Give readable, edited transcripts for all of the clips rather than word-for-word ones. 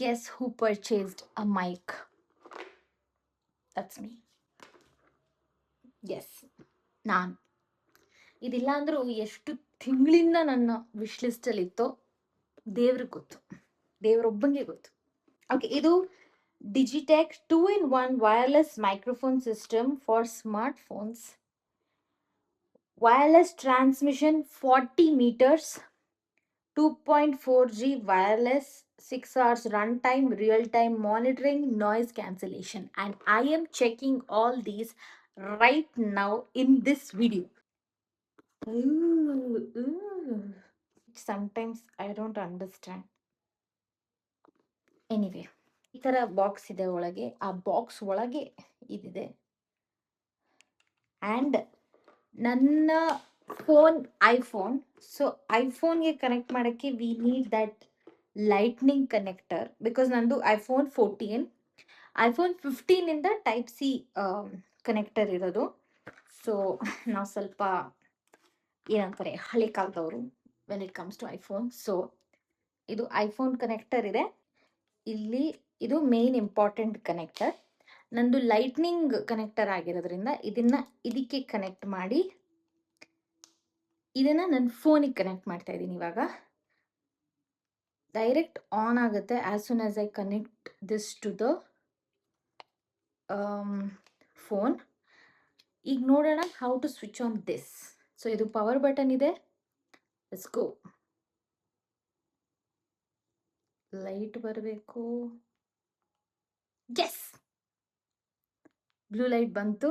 Guess who purchased a mic? That's me. Yes, ನಾನು. ಇದಿಲ್ಲ ಅಂದರೂ ಎಷ್ಟು ತಿಂಗಳಿಂದ ನನ್ನ ವಿಶ್ ಲಿಸ್ಟಲ್ಲಿ ಇತ್ತೋ ದೇವ್ರಿಗೆ ಗೊತ್ತು, ದೇವರೊಬ್ಬಂಗೆ ಗೊತ್ತು. ಓಕೆ, ಇದು Digitech 2-in-1 wireless microphone system for smartphones. Wireless transmission 40 meters, 2.4G wireless, 6 hours runtime, real-time monitoring, noise cancellation. And I am checking all these right now in this video. Ooh. Sometimes I don't understand. Anyway, ಈ ಥರ box ಇದೆ ಒಳಗೆ. ಆ box ಒಳಗೆ ಇದಿದೆ. And ನನ್ನ phone iPhone. So ಐಫೋನ್ಗೆ connect ಮಾಡೋಕ್ಕೆ we need that lightning connector, because ನಂದು ಐಫೋನ್ 14. ಐಫೋನ್ 15ಇಂದ ಟೈಪ್ ಸಿ ಕನೆಕ್ಟರ್ ಇರೋದು. ಸೊ ನಾವು ಸ್ವಲ್ಪ ಏನಂತಾರೆ ಹಳೆ ಕಾಲದವರು when it comes to iPhone. So ಇದು ಐಫೋನ್ ಕನೆಕ್ಟರ್ ಇದೆ ಇಲ್ಲಿ. ಇದು ಮೇನ್ ಇಂಪಾರ್ಟೆಂಟ್ ಕನೆಕ್ಟರ್. ನಂದು ಲೈಟ್ನಿಂಗ್ ಕನೆಕ್ಟರ್ ಆಗಿರೋದ್ರಿಂದ ಇದಕ್ಕೆ ಕನೆಕ್ಟ್ ಮಾಡಿ ಇದನ್ನ ನನ್ನ ಫೋನಿಗೆ ಕನೆಕ್ಟ್ ಮಾಡ್ತಾ ಇದ್ದೀನಿ. ಇವಾಗ ಡೈರೆಕ್ಟ್ ಆನ್ ಆಗುತ್ತೆ as soon as I connect this to the phone. ಈಗ ನೋಡೋಣ how to switch on this. So ಇದು ಪವರ್ ಬಟನ್ ಇದೆ. Let's go. ಲೈಟ್ ಬರಬೇಕು. ಎಸ್, ಬ್ಲೂ ಲೈಟ್ ಬಂತು.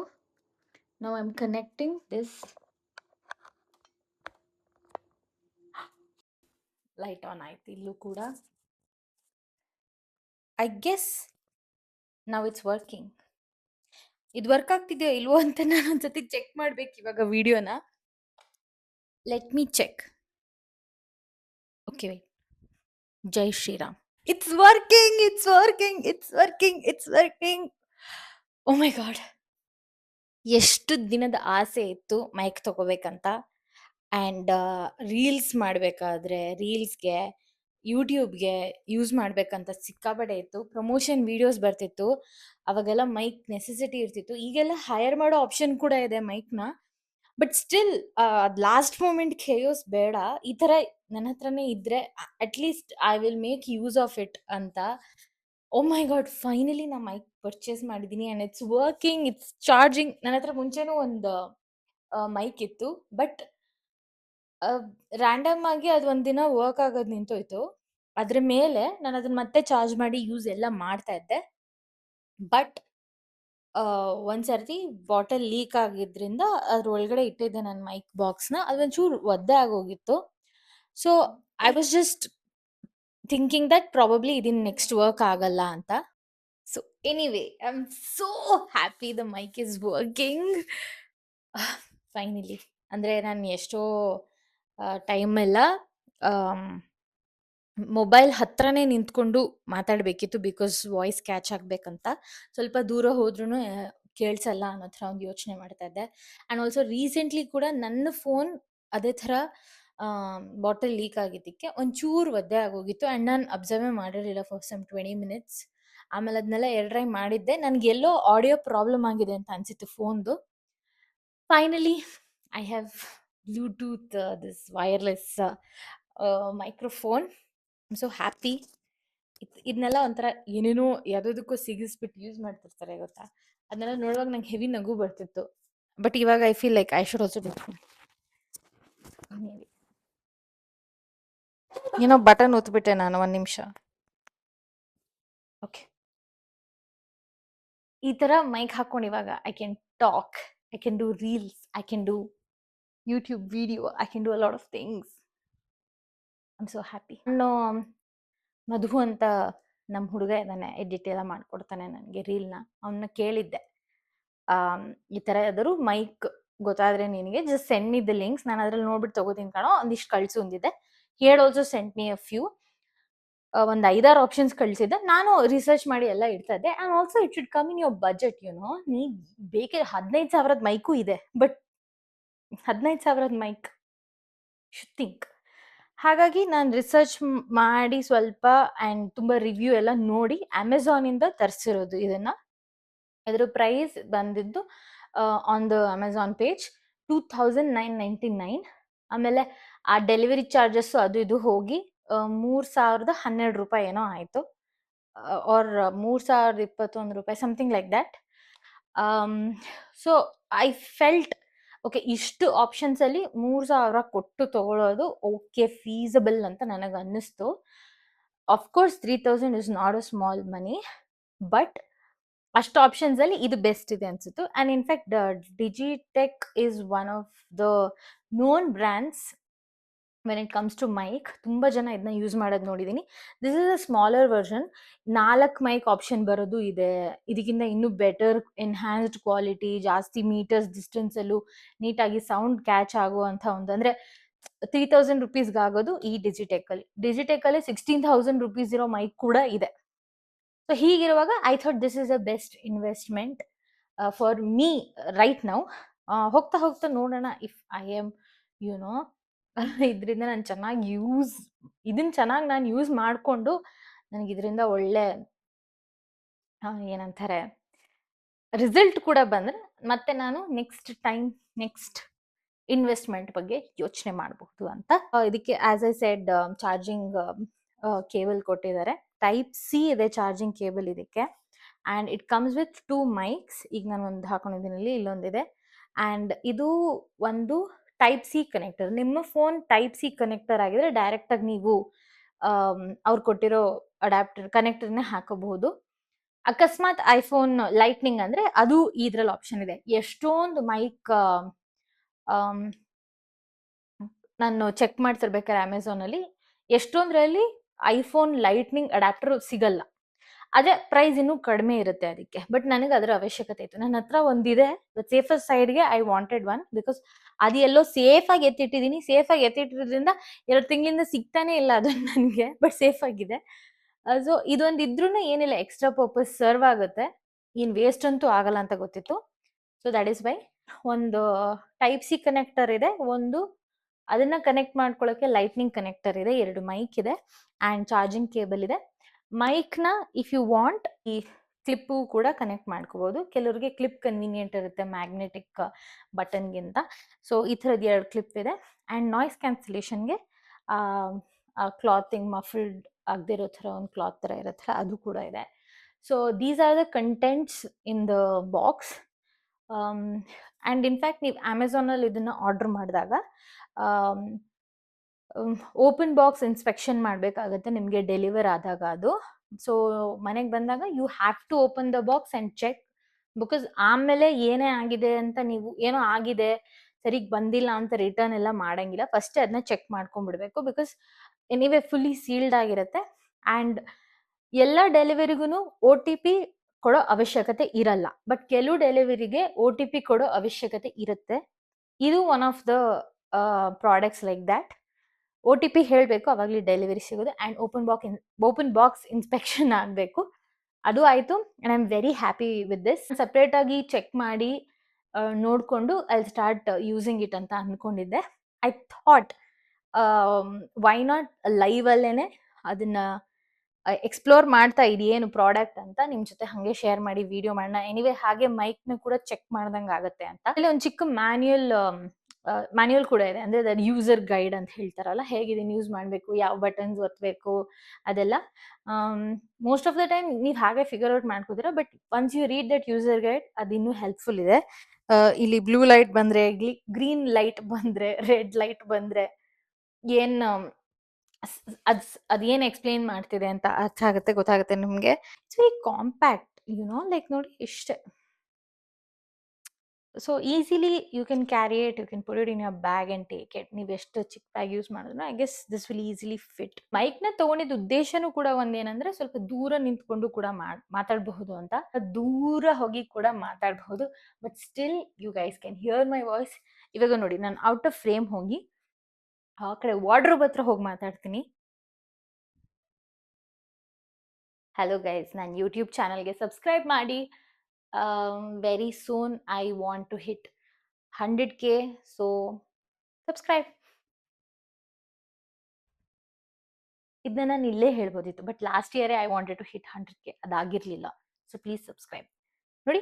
Now I am connecting this. Light on ಆಯ್ತು ಇಲ್ಲೂ ಕೂಡ. I guess now it's working. ಇದು ವರ್ಕ್ ಆಗ್ತಿದೆಯೋ ಇಲ್ವೋ ಅಂತ ನಾನು ಒಂದ್ಸತಿ ಚೆಕ್ ಮಾಡ್ಬೇಕು ಇವಾಗ ವಿಡಿಯೋನ. Let me check. ಓಕೆ, ಜೈ Shriram. It's working, it's working, it's working, it's working. Oh my god, ಎಷ್ಟು ದಿನದ ಆಸೆ ಇತ್ತು ಮೈಕ್ ತಗೋಬೇಕಂತ. ಆ್ಯಂಡ್ ರೀಲ್ಸ್ ಮಾಡಬೇಕಾದ್ರೆ ರೀಲ್ಸ್ಗೆ ಯೂಟ್ಯೂಬ್ಗೆ ಯೂಸ್ ಮಾಡಬೇಕಂತ ಸಿಕ್ಕಾಪಟ್ಟೆ ಇತ್ತು. ಪ್ರಮೋಷನ್ ವೀಡಿಯೋಸ್ ಬರ್ತಿತ್ತು, ಅವಾಗೆಲ್ಲ ಮೈಕ್ ನೆಸೆಸಿಟಿ ಇರ್ತಿತ್ತು. ಈಗೆಲ್ಲ ಹೈರ್ ಮಾಡೋ ಆಪ್ಷನ್ ಕೂಡ ಇದೆ ಮೈಕ್ನ. ಬಟ್ ಸ್ಟಿಲ್ ಲಾಸ್ಟ್ ಮೂಮೆಂಟ್ ಖೇಯೋಸ್ ಬೇಡ. ಈ ಥರ ನನ್ನ ಹತ್ರನೇ ಇದ್ರೆ at least I will make use of it ಅಂತ. ಓ ಮೈ ಗಾಡ್, ಫೈನಲಿ ನಾ ಮೈಕ್ ಪರ್ಚೇಸ್ ಮಾಡಿದ್ದೀನಿ and it's working, it's charging. ನನ್ನ ಹತ್ರ ಮುಂಚೆನೂ ಒಂದು ಮೈಕ್ ಇತ್ತು, ಬಟ್ ರ್ಯಾಂಡಮ್ ಆಗಿ ಅದು ಒಂದಿನ ವರ್ಕ್ ಆಗೋದು ನಿಂತೋಯ್ತು. ಅದ್ರ ಮೇಲೆ ನಾನು ಅದನ್ನ ಮತ್ತೆ ಚಾರ್ಜ್ ಮಾಡಿ ಯೂಸ್ ಎಲ್ಲ ಮಾಡ್ತಾ ಇದ್ದೆ. ಬಟ್ ಒಂದ್ಸರ್ತಿ ಬಾಟಲ್ ಲೀಕ್ ಆಗಿದ್ರಿಂದ ಅದ್ರ ಒಳಗಡೆ ಇಟ್ಟಿದ್ದೆ ನನ್ನ ಮೈಕ್ ಬಾಕ್ಸ್ನ. ಅದೊಂಚೂರು ಒದ್ದೆ ಆಗೋಗಿತ್ತು. So I was just thinking that probably ಇದನ್ನ ನೆಕ್ಸ್ಟ್ ವರ್ಕ್ ಆಗಲ್ಲ ಅಂತ. So anyway, I am so happy the mic is working finally. ಅಂದರೆ ನಾನು ಎಷ್ಟೋ ಟೈಮೆಲ್ಲ ಮೊಬೈಲ್ ಹತ್ರನೇ ನಿಂತ್ಕೊಂಡು ಮಾತಾಡಬೇಕಿತ್ತು, ಬಿಕಾಸ್ ವಾಯ್ಸ್ ಕ್ಯಾಚ್ ಆಗಬೇಕಂತ. ಸ್ವಲ್ಪ ದೂರ ಹೋದ್ರೂ ಕೇಳಿಸಲ್ಲ ಅನ್ನೋ ಥರ ಒಂದು ಯೋಚನೆ ಮಾಡ್ತಾ ಇದ್ದೆ. ಆ್ಯಂಡ್ ಆಲ್ಸೋ ರೀಸೆಂಟ್ಲಿ ಕೂಡ ನನ್ನ ಫೋನ್ ಅದೇ ಥರ ಬಾಟಲ್ ಲೀಕ್ ಆಗಿದ್ದಕ್ಕೆ ಒಂಚೂರು ಒದ್ದೆ ಆಗೋಗಿತ್ತು. ಆ್ಯಂಡ್ ನಾನು ಅಬ್ಸರ್ವೇ ಮಾಡಿರಲಿಲ್ಲ ಫಾರ್ ಸಮ್ 20 minutes. ಆಮೇಲೆ ಅದನ್ನೆಲ್ಲ ಟ್ರೈ ಮಾಡಿದ್ದೆ. ನನಗೆಲ್ಲೋ ಆಡಿಯೋ ಪ್ರಾಬ್ಲಮ್ ಆಗಿದೆ ಅಂತ ಅನಿಸಿತ್ತು ಫೋನ್ದು. Finally I have Bluetooth this wireless microphone. I am so happy. ಇದನ್ನೆಲ್ಲ ಒಂಥರ ಏನೇನೋ ಯಾವುದಕ್ಕೂ ಸಿಗಿಸ್ಬಿಟ್ಟು ಯೂಸ್ ಮಾಡ್ತಿರ್ತಾರೆ ಗೊತ್ತಾ, ಅದನ್ನೆಲ್ಲ ನೋಡುವಾಗ ನಂಗೆ ಹೆವಿ ನಗು ಬರ್ತಿತ್ತು. ಬಟ್ ಇವಾಗ I feel like I should also do. ಏನೋ ಬಟನ್ ಒತ್ಬಿಟ್ಟೆ ನಾನು, ಒಂದು ನಿಮಿಷ. ಓಕೆ, ಈ ಥರ ಮೈಕ್ ಹಾಕೊಂಡು ಇವಾಗ I can talk, I can do reels, I can do YouTube video, I can do a lot of things. I am so happy. ನಾನು ಮಧು ಅಂತ ನಮ್ಮ ಹುಡುಗ ಇದ್ದಾನೆ, ಎಡಿಟ್ ಎಲ್ಲ ಮಾಡಿಕೊಡ್ತಾನೆ ನನಗೆ ರೀಲ್ನ. ಅವನ್ನ ಕೇಳಿದ್ದೆ, ಈ ಥರ ಯಾವ್ದಾದ್ರು ಮೈಕ್ ಗೊತ್ತಾದರೆ ನಿನಗೆ just send me the links, ನಾನು ಅದ್ರಲ್ಲಿ ನೋಡ್ಬಿಟ್ಟು ತಗೋತೀನಿ ಕಣೋ, ಒಂದಿಷ್ಟು ಕಳಿಸು ಅಂದಿದ್ದೆ. He had also sent me a few, ಒಂದು 5-6 ಆಪ್ಷನ್ಸ್ ಕಳಿಸಿದ್ದೆ. ನಾನು ರಿಸರ್ಚ್ ಮಾಡಿ ಎಲ್ಲ ಇಡ್ತಾ ಇದ್ದೆ. And also it should come in your budget. ನೀ ಬೇಕೇ 15,000 ಮೈಕು ಇದೆ, ಬಟ್ 15,000 ಮೈಕ್ ಶುಡ್ ಥಿಂಕ್. ಹಾಗಾಗಿ ನಾನು ರಿಸರ್ಚ್ ಮಾಡಿ ಸ್ವಲ್ಪ ಆ್ಯಂಡ್ ತುಂಬ ರಿವ್ಯೂ ಎಲ್ಲ ನೋಡಿ ಅಮೆಝಾನಿಂದ ತರಿಸಿರೋದು ಇದನ್ನ. ಇದರ ಪ್ರೈಸ್ ಬಂದಿದ್ದು ಆನ್ ದ ಅಮೆಝಾನ್ ಪೇಜ್ $2,999. ಆಮೇಲೆ ಆ ಡೆಲಿವರಿ ಚಾರ್ಜಸ್ ಅದು ಇದು ಹೋಗಿ $3,012 ಏನೋ ಆಯಿತು, or $3,021 something like that. So I felt okay, ಇಷ್ಟು ಆಪ್ಷನ್ಸ್ ಅಲ್ಲಿ 3,000 ಕೊಟ್ಟು ತಗೊಳ್ಳೋದು ಓಕೆ ಫೀಸಬಲ್ ಅಂತ ನನಗೆ ಅನ್ನಿಸ್ತು. Of course 3,000 is not a small money, but ಅಷ್ಟು ಆಪ್ಷನ್ಸ್ ಅಲ್ಲಿ ಇದು ಬೆಸ್ಟ್ ಇದೆ ಅನ್ಸುತ್ತು. And in fact Digitek is one of the known brands when it comes to mic. ತುಂಬ ಜನ ಇದನ್ನ ಯೂಸ್ ಮಾಡೋದು ನೋಡಿದ್ದೀನಿ. This is a smaller version. 4 mic option ಬರೋದು ಇದೆ. ಇದಕ್ಕಿಂತ ಇನ್ನೂ ಬೆಟರ್ ಎನ್ಹ್ಯಾನ್ಸ್ಡ್ ಕ್ವಾಲಿಟಿ, ಜಾಸ್ತಿ ಮೀಟರ್ಸ್ ಡಿಸ್ಟೆನ್ಸಲ್ಲೂ ನೀಟಾಗಿ ಸೌಂಡ್ ಕ್ಯಾಚ್ ಆಗುವಂಥ ಒಂದು, ಅಂದರೆ $3,000 ಆಗೋದು ಈ ಡಿಜಿಟೆಕಲ್ಲಿ $16,000 ಇರೋ ಮೈಕ್ ಕೂಡ ಇದೆ. ಸೊ ಹೀಗಿರುವಾಗ I thought this is a best investment for me right now. ಹೋಗ್ತಾ ಹೋಗ್ತಾ ನೋಡೋಣ ಇಫ್ ಐ ಆಮ್ ಯುನೋ ಇದರಿಂದ ನಾನು ಚೆನ್ನಾಗಿ ನಾನು ಯೂಸ್ ಮಾಡಿಕೊಂಡು ನನಗೆ ಇದರಿಂದ ಒಳ್ಳೆ ಏನಂತಾರೆ ರಿಸಲ್ಟ್ ಕೂಡ ಬಂದರೆ ಮತ್ತೆ ನಾನು ನೆಕ್ಸ್ಟ್ ಇನ್ವೆಸ್ಟ್ಮೆಂಟ್ ಬಗ್ಗೆ ಯೋಚನೆ ಮಾಡಬಹುದು ಅಂತ. ಇದಕ್ಕೆ as I said charging cable ಕೊಟ್ಟಿದ್ದಾರೆ. ಟೈಪ್ ಸಿ ಇದೆ ಚಾರ್ಜಿಂಗ್ ಕೇಬಲ್ ಇದಕ್ಕೆ. And it comes with 2 mics. ಈಗ ನಾನು ಒಂದು ಹಾಕೊಂಡಿದ್ದೀನಿ, ಇಲ್ಲೊಂದಿದೆ. ಆ್ಯಂಡ್ ಇದು ಒಂದು ಟೈಪ್ ಸಿ ಕನೆಕ್ಟರ್. ನಿಮ್ಮ ಫೋನ್ ಟೈಪ್ ಸಿ ಕನೆಕ್ಟರ್ ಆಗಿದ್ರೆ ಡೈರೆಕ್ಟಾಗಿ ನೀವು ಅವ್ರು ಕೊಟ್ಟಿರೋ ಕನೆಕ್ಟರ್ನೇ ಹಾಕೋಬಹುದು. ಅಕಸ್ಮಾತ್ ಐಫೋನ್ ಲೈಟ್ನಿಂಗ್ ಅಂದರೆ ಅದು ಇದ್ರಲ್ಲಿ ಆಪ್ಷನ್ ಇದೆ. ಎಷ್ಟೊಂದು ಮೈಕ್ ನಾನು ಚೆಕ್ ಮಾಡ್ತಿರ್ಬೇಕಾದ್ರೆ ಅಮೆಝಾನಲ್ಲಿ ಎಷ್ಟೊಂದರಲ್ಲಿ ಐಫೋನ್ ಲೈಟ್ನಿಂಗ್ ಅಡ್ಯಾಪ್ಟರ್ ಸಿಗಲ್ಲ. ಅದೇ ಪ್ರೈಸ್ ಇನ್ನೂ ಕಡಿಮೆ ಇರುತ್ತೆ ಅದಕ್ಕೆ. ಬಟ್ ನನಗೆ ಅದರ ಅವಶ್ಯಕತೆ ಇತ್ತು. ನನ್ನ ಹತ್ರ ಒಂದಿದೆ, ಸೇಫರ್ ಸೈಡ್ಗೆ ಐ ವಾಂಟೆಡ್ ಒನ್, ಬಿಕಾಸ್ ಅದು ಎಲ್ಲೋ ಸೇಫಾಗಿ ಎತ್ತಿಟ್ಟಿದ್ದೀನಿ. ಸೇಫಾಗಿ ಎತ್ತಿಟ್ಟಿರೋದ್ರಿಂದ 2 ತಿಂಗಳಿಂದ ಸಿಗ್ತಾನೆ ಇಲ್ಲ ಅದು ನನಗೆ, ಬಟ್ ಸೇಫ್ ಆಗಿದೆ. ಸೊ ಇದೊಂದು ಇದ್ರೂ ಏನಿಲ್ಲ, ಎಕ್ಸ್ಟ್ರಾ ಪರ್ಪಸ್ ಸರ್ವ್ ಆಗುತ್ತೆ, ಏನು ವೇಸ್ಟ್ ಅಂತೂ ಆಗಲ್ಲ ಅಂತ ಗೊತ್ತಿತ್ತು. ಸೊ ದಟ್ ಈಸ್ ವೈ ಒಂದು ಟೈಪ್ ಸಿ ಕನೆಕ್ಟರ್ ಇದೆ, ಒಂದು ಅದನ್ನ ಕನೆಕ್ಟ್ ಮಾಡ್ಕೊಳ್ಳೋಕೆ ಲೈಟ್ನಿಂಗ್ ಕನೆಕ್ಟರ್ ಇದೆ, 2 ಮೈಕ್ ಇದೆ ಆ್ಯಂಡ್ ಚಾರ್ಜಿಂಗ್ ಕೇಬಲ್ ಇದೆ. ಮೈಕ್ನ ಇಫ್ ಯು ವಾಂಟ್ ಈ ಕ್ಲಿಪ್ಪು ಕೂಡ ಕನೆಕ್ಟ್ ಮಾಡ್ಕೋಬಹುದು. ಕೆಲವರಿಗೆ ಕ್ಲಿಪ್ ಕನ್ವೀನಿಯಂಟ್ ಇರುತ್ತೆ ಮ್ಯಾಗ್ನೆಟಿಕ್ ಬಟನ್ಗಿಂತ. ಸೊ ಈ ಥರದ್ದು 2 ಕ್ಲಿಪ್ ಇದೆ. ಆ್ಯಂಡ್ ನಾಯ್ಸ್ ಕ್ಯಾನ್ಸಲೇಷನ್ಗೆ ಕ್ಲಾತಿಂಗ್ ಮಫಲ್ಡ್ ಆಗದಿರೋ ಥರ ಒಂದು ಕ್ಲಾತ್ ಥರ ಇರುತ್ತಲ್ಲ ಅದು ಕೂಡ ಇದೆ. So these are the contents in the box. And in fact ನೀವು ಅಮೆಝಾನಲ್ಲಿ ಇದನ್ನು ಆರ್ಡರ್ ಮಾಡಿದಾಗ ಓಪನ್ ಬಾಕ್ಸ್ ಇನ್ಸ್ಪೆಕ್ಷನ್ ಮಾಡಬೇಕಾಗತ್ತೆ ನಿಮಗೆ ಡೆಲಿವರ್ ಆದಾಗ ಅದು. ಸೊ ಮನೆಗೆ ಬಂದಾಗ you have to open the box and check, because ಆಮೇಲೆ ಏನೇ ಆಗಿದೆ ಅಂತ, ನೀವು ಏನೋ ಆಗಿದೆ ಸರಿಗೆ ಬಂದಿಲ್ಲ ಅಂತ ರಿಟರ್ನ್ ಎಲ್ಲ ಮಾಡಂಗಿಲ್ಲ. ಫಸ್ಟೇ ಅದನ್ನ ಚೆಕ್ ಮಾಡ್ಕೊಂಡ್ಬಿಡ್ಬೇಕು, ಬಿಕಾಸ್ ಎನಿವೇ ಫುಲ್ಲಿ ಸೀಲ್ಡ್ ಆಗಿರುತ್ತೆ. ಆ್ಯಂಡ್ ಎಲ್ಲ ಡೆಲಿವರಿಗೂ OTP ಕೊಡೋ ಅವಶ್ಯಕತೆ ಇರಲ್ಲ, ಬಟ್ ಕೆಲವು ಡೆಲಿವರಿಗೆ OTP ಕೊಡೋ ಅವಶ್ಯಕತೆ ಇರುತ್ತೆ. ಇದು one of the products like that. OTP ಹೇಳಬೇಕು, ಅವಾಗಲೇ ಡೆಲಿವರಿ ಸಿಗೋದು. ಆ್ಯಂಡ್ ಓಪನ್ ಬಾಕ್ಸ್ ಇನ್ಸ್ಪೆಕ್ಷನ್ ಆಗಬೇಕು. ಅದು ಆಯಿತು. And I am very happy with this. ಸಪ್ರೇಟಾಗಿ ಚೆಕ್ ಮಾಡಿ ನೋಡಿಕೊಂಡು ಐ ಸ್ಟಾರ್ಟ್ ಯೂಸಿಂಗ್ ಇಟ್ ಅಂತ ಅಂದ್ಕೊಂಡಿದ್ದೆ. ಐ ಥಾಟ್ ವೈ ನಾಟ್ ಲೈವಲ್ಲೇ ಅದನ್ನು ಎಕ್ಸ್ಪ್ಲೋರ್ ಮಾಡ್ತಾ ಇದೇನು ಪ್ರಾಡಕ್ಟ್ ಅಂತ ನಿಮ್ಮ ಜೊತೆ ಹಾಗೆ ಶೇರ್ ಮಾಡಿ ವಿಡಿಯೋ ಮಾಡೋಣ. ಎನಿವೆ ಹಾಗೆ ಮೈಕ್ನ ಕೂಡ ಚೆಕ್ ಮಾಡ್ದಂಗೆ ಆಗುತ್ತೆ ಅಂತ. ಅಲ್ಲಿ ಒಂದು ಚಿಕ್ಕ ಮ್ಯಾನ್ಯುಯಲ್ ಕೂಡ ಇದೆ, ಅಂದರೆ ಅದು ಯೂಸರ್ ಗೈಡ್ ಅಂತ ಹೇಳ್ತಾರಲ್ಲ, ಹೇಗೆ ಇದನ್ನು ಯೂಸ್ ಮಾಡಬೇಕು, ಯಾವ ಬಟನ್ಸ್ ಒತ್ತಬೇಕು ಅದೆಲ್ಲ. ಮೋಸ್ಟ್ ಆಫ್ ದ ಟೈಮ್ ನೀವು ಹಾಗೆ ಫಿಗರ್ ಔಟ್ ಮಾಡ್ಕೋತೀರಾ, but once you read that user guide ಅದು ಇನ್ನೂ ಹೆಲ್ಪ್ಫುಲ್ ಇದೆ. ಇಲ್ಲಿ ಬ್ಲೂ ಲೈಟ್ ಬಂದರೆ, ಗ್ರೀನ್ ಲೈಟ್ ಬಂದರೆ, ರೆಡ್ ಲೈಟ್ ಬಂದರೆ ಏನು ಅದೇನು ಎಕ್ಸ್ಪ್ಲೇನ್ ಮಾಡ್ತಿದೆ ಅಂತ ಅರ್ಥ ಆಗುತ್ತೆ, ಗೊತ್ತಾಗುತ್ತೆ ನಿಮಗೆ. ಇಟ್ಸ್ ವೆರಿ ಕಾಂಪ್ಯಾಕ್ಟ್, ಲೈಕ್ ನೋಡಿ ಇಷ್ಟೇ. So easily you can carry it, you can put it in your bag and take it. ನೀವು ಎಷ್ಟು ಚಿಕ್ಕ ಬ್ಯಾಗ್ ಯೂಸ್ ಮಾಡಿದ್ರು I guess this will easily fit. ಮೈಕ್ನ ತೊಗೊಂಡಿದ್ದ ಉದ್ದೇಶನೂ ಕೂಡ ಒಂದೇನಂದ್ರೆ ಸ್ವಲ್ಪ ದೂರ ನಿಂತ್ಕೊಂಡು ಕೂಡ ಮಾತಾಡಬಹುದು ಅಂತ. ದೂರ ಹೋಗಿ ಕೂಡ ಮಾತಾಡಬಹುದು, but still you guys can hear my voice. ಇವಾಗ ನೋಡಿ, ನಾನು ಔಟ್ ಆಫ್ ಫ್ರೇಮ್ ಹೋಗಿ ಆ ಕಡೆ ವಾರ್ಡ್ರೋಬ್ ಹತ್ರ ಹೋಗಿ ಮಾತಾಡ್ತೀನಿ. ಹಲೋ ಗೈಸ್, ನನ್ನ ಯೂಟ್ಯೂಬ್ ಚಾನಲ್ಗೆ ಸಬ್ಸ್ಕ್ರೈಬ್ ಮಾಡಿ. Very soon I want to hit 100K, so subscribe. ಇದನ್ನ ನಾನು ಇಲ್ಲೇ ಹೇಳ್ಬೋದಿತ್ತು, ಬಟ್ ಲಾಸ್ಟ್ ಇಯರೇ I wanted to hit 100K, ಅದಾಗಿರ್ಲಿಲ್ಲ. So please subscribe. ನೋಡಿ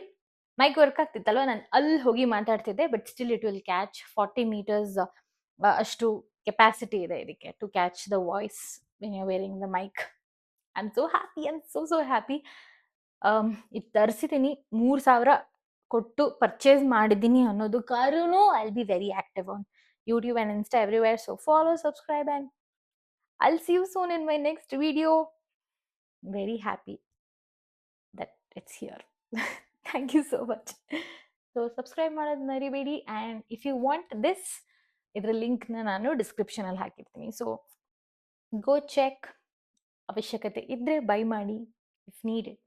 ಮೈಕ್ ವರ್ಕ್ ಆಗ್ತಿತ್ತಲ್ವ, ನಾನು ಅಲ್ಲಿ ಹೋಗಿ ಮಾತಾಡ್ತಿದ್ದೆ, but still it will catch 40 meters ಅಷ್ಟು ಕೆಪಾಸಿಟಿ ಇದೆ ಇದಕ್ಕೆ to catch the voice when you wearing the mic. I am so happy, I am so happy. ಇದು ತರಿಸಿದ್ದೀನಿ, 3000 ಕೊಟ್ಟು ಪರ್ಚೇಸ್ ಮಾಡಿದ್ದೀನಿ ಅನ್ನೋದು ಕಾರಣೂ I will be very active on YouTube and Insta everywhere. So follow, subscribe, and I'll see you soon in my next video. Very happy that it's here. Thank you so much. So subscribe ಮಾಡೋದು ಮರಿಬೇಡಿ. And if you want this, ಇದರ ಲಿಂಕ್ನ ನಾನು ಡಿಸ್ಕ್ರಿಪ್ಷನಲ್ಲಿ ಹಾಕಿರ್ತೀನಿ. So go check. ಅವಶ್ಯಕತೆ ಇದ್ದರೆ by ಮಾಡಿ ಇಫ್ ನೀಡೆಡ್.